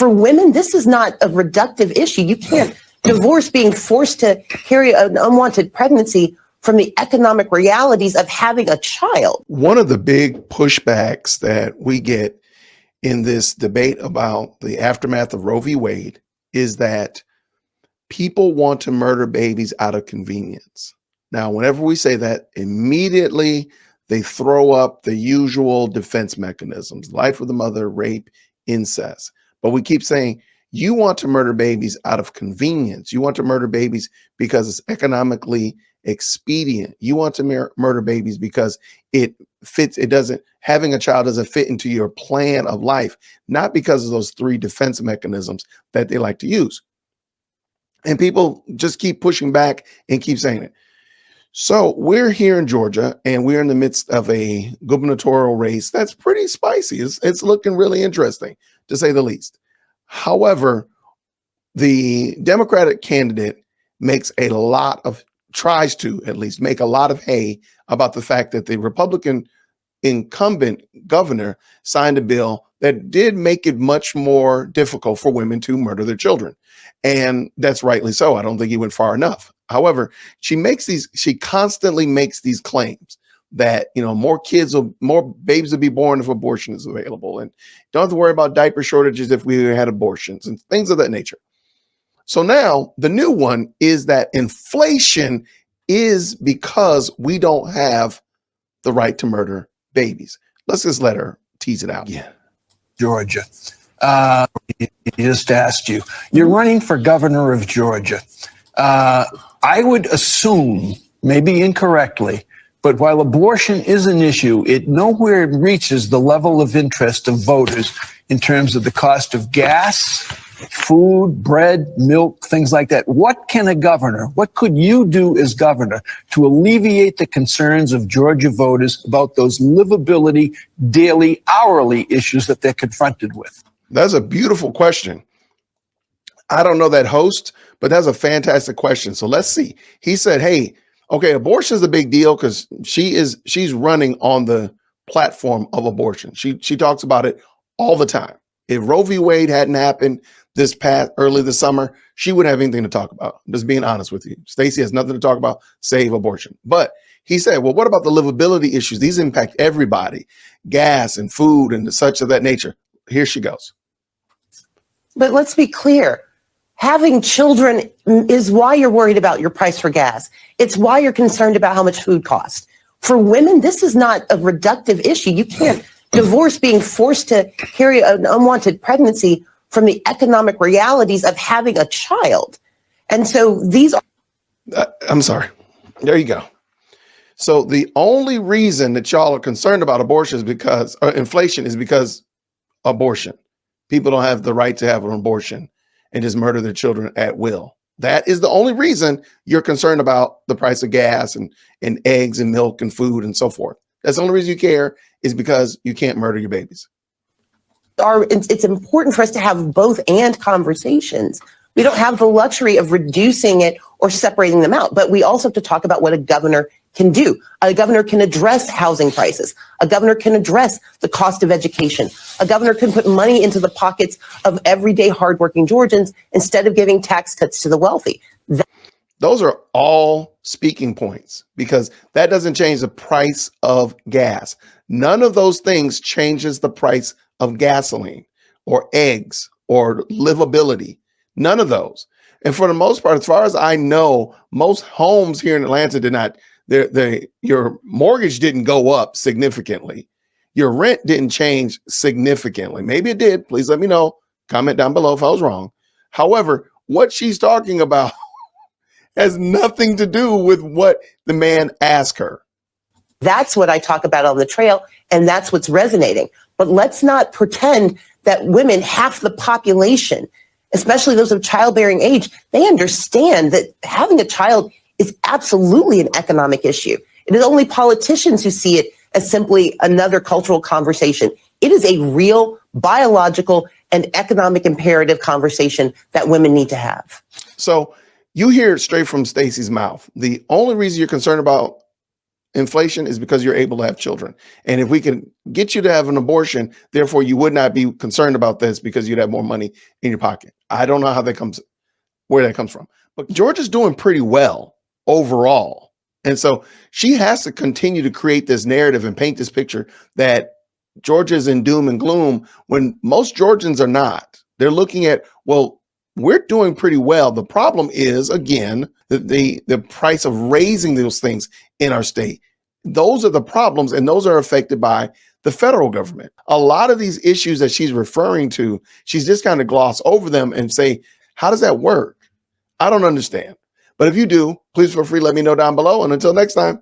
For women, this is not a reductive issue. You can't divorce being forced to carry an unwanted pregnancy from the economic realities of having a child. One of the big pushbacks that we get in this debate about the aftermath of Roe v. Wade is that people want to murder babies out of convenience. Now, whenever we say that, immediately they throw up the usual defense mechanisms: life of the mother, rape, incest. But we keep saying, you want to murder babies out of convenience. You want to murder babies because it's economically expedient. You want to murder babies because it fits. Having a child doesn't fit into your plan of life, not because of those three defense mechanisms that they like to use. And people just keep pushing back and keep saying it. So we're here in Georgia, and we're in the midst of a gubernatorial race that's pretty spicy. It's looking really interesting, to say the least. However, the Democratic candidate tries to at least make a lot of hay about the fact that the Republican incumbent governor signed a bill that did make it much more difficult for women to murder their children. And that's rightly so. I don't think he went far enough. However, she constantly makes these claims that, more babies will be born if abortion is available, and don't have to worry about diaper shortages if we had abortions and things of that nature. So now the new one is that inflation is because we don't have the right to murder babies. Let's just let her tease it out. Yeah. Georgia. He just asked you. You're running for governor of Georgia. I would assume, maybe incorrectly, but while abortion is an issue, it nowhere reaches the level of interest of voters in terms of the cost of gas, food, bread, milk, things like that. What could you do as governor to alleviate the concerns of Georgia voters about those livability, daily, hourly issues that they're confronted with? That's a beautiful question. I don't know that host, but that's a fantastic question. So let's see. He said, hey, okay, abortion is a big deal because she's running on the platform of abortion. She talks about it all the time. If Roe v. Wade hadn't happened early this summer, she wouldn't have anything to talk about. Just being honest with you. Stacey has nothing to talk about save abortion. But he said, well, what about the livability issues? These impact everybody, gas and food and such of that nature. Here she goes. But let's be clear. Having children is why you're worried about your price for gas. It's why you're concerned about how much food costs. For women, this is not a reductive issue. You can't divorce being forced to carry an unwanted pregnancy from the economic realities of having a child. And so these are... I'm sorry. There you go. So the only reason that y'all are concerned about abortion is because inflation is because abortion. People don't have the right to have an abortion and just murder their children at will. That is the only reason you're concerned about the price of gas and eggs and milk and food and so forth. That's the only reason you care, is because you can't murder your babies. It's important for us to have both and conversations. We don't have the luxury of reducing it or separating them out, but we also have to talk about what a governor can do. A governor can address housing prices. A governor can address the cost of education. A governor can put money into the pockets of everyday hardworking Georgians instead of giving tax cuts to the wealthy. Those are all speaking points, because that doesn't change the price of gas. None of those things changes the price of gasoline or eggs or livability. None of those. And for the most part, as far as I know, most homes here in Atlanta did not, your mortgage didn't go up significantly. Your rent didn't change significantly. Maybe it did. Please let me know. Comment down below if I was wrong. However, what she's talking about has nothing to do with what the man asked her. That's what I talk about on the trail, and that's what's resonating. But let's not pretend that women, half the population, especially those of childbearing age, they understand that having a child is absolutely an economic issue. It is only politicians who see it as simply another cultural conversation. It is a real biological and economic imperative conversation that women need to have. So you hear it straight from Stacey's mouth. The only reason you're concerned about inflation is because you're able to have children. And if we can get you to have an abortion, therefore you would not be concerned about this because you'd have more money in your pocket. I don't know where that comes from. But Georgia's doing pretty well overall. And so she has to continue to create this narrative and paint this picture that Georgia's in doom and gloom when most Georgians are not. They're looking at, well, we're doing pretty well. The problem is, again, the price of raising those things in our state. Those are the problems, and those are affected by the federal government. A lot of these issues that she's referring to, she's just kind of gloss over them and say, how does that work? I don't understand. But if you do, please feel free to let me know down below. And until next time.